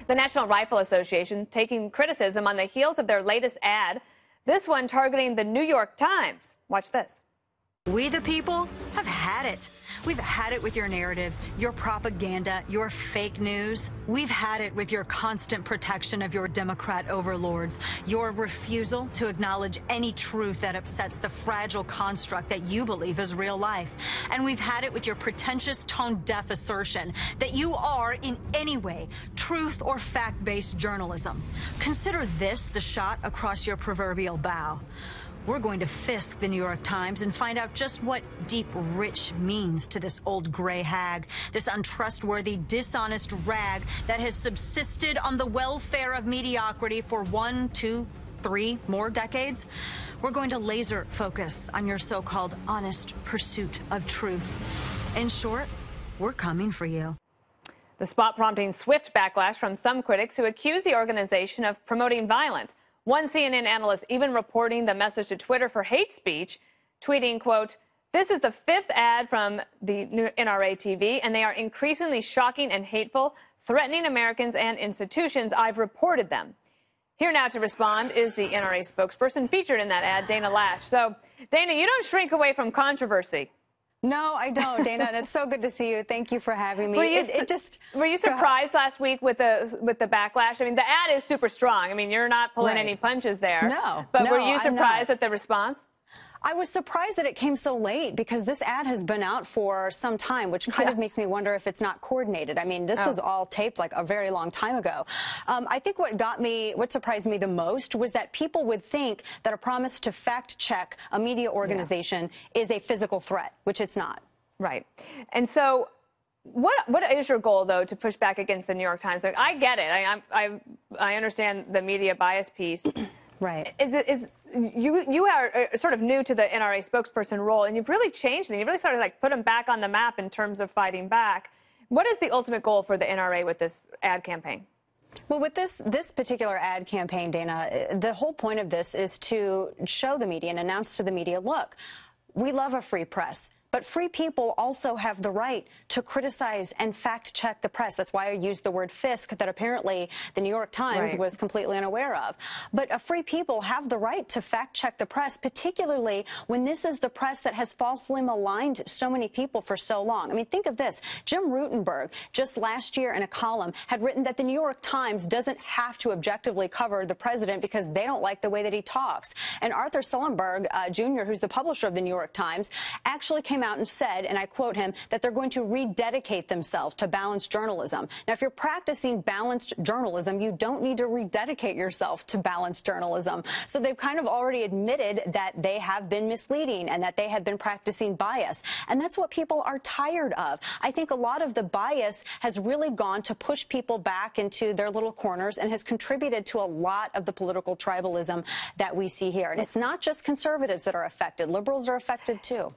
The National Rifle Association taking criticism on the heels of their latest ad, this one targeting the New York Times. Watch this. We the people have had it. We've had it with your narratives, your propaganda, your fake news. We've had it with your constant protection of your Democrat overlords, your refusal to acknowledge any truth that upsets the fragile construct that you believe is real life. And we've had it with your pretentious, tone-deaf assertion that you are in any way truth or fact-based journalism. Consider this the shot across your proverbial bow. We're going to fisk the New York Times and find out just what deep rich means to this old gray hag, this untrustworthy, dishonest rag that has subsisted on the welfare of mediocrity for 1, 2, 3 more decades. We're going to laser focus on your so-called honest pursuit of truth. In short, we're coming for you. The spot prompting swift backlash from some critics who accuse the organization of promoting violence. One CNN analyst even reporting the message to Twitter for hate speech, tweeting, quote, "This is the 5th ad from the new NRA TV, and they are increasingly shocking and hateful, threatening Americans and institutions. I've reported them." Here now to respond is the NRA spokesperson featured in that ad, Dana Loesch. So, Dana, you don't shrink away from controversy. No, I don't, Dana, and it's so good to see you. Thank you for having me. Were you surprised last week with the backlash? I mean, the ad is super strong. I mean, you're not pulling any punches there. No. But were you surprised at the response? I was surprised that it came so late because this ad has been out for some time, which kind of makes me wonder if it's not coordinated. I mean, this was all taped like a very long time ago. I think what surprised me the most was that people would think that a promise to fact check a media organization is a physical threat, which it's not. Right. And so what is your goal, though, to push back against the New York Times? Like, I get it. I understand the media bias piece. Right. You are sort of new to the NRA spokesperson role, and you've really changed them. You've really started like put them back on the map in terms of fighting back. What is the ultimate goal for the NRA with this ad campaign? Well, with this particular ad campaign, Dana, the whole point of this is to show the media and announce to the media, look, we love a free press. But free people also have the right to criticize and fact-check the press. That's why I used the word fisk that apparently the New York Times was completely unaware of. But free people have the right to fact-check the press, particularly when this is the press that has falsely maligned so many people for so long. I mean, think of this. Jim Rutenberg, just last year in a column, had written that the New York Times doesn't have to objectively cover the president because they don't like the way that he talks. And Arthur Sullenberg, Jr., who's the publisher of the New York Times, actually came out and said, and I quote him, that they're going to rededicate themselves to balanced journalism. Now, if you're practicing balanced journalism, you don't need to rededicate yourself to balanced journalism. So they've kind of already admitted that they have been misleading and that they have been practicing bias. And that's what people are tired of. I think a lot of the bias has really gone to push people back into their little corners and has contributed to a lot of the political tribalism that we see here. And it's not just conservatives that are affected. Liberals are affected, too.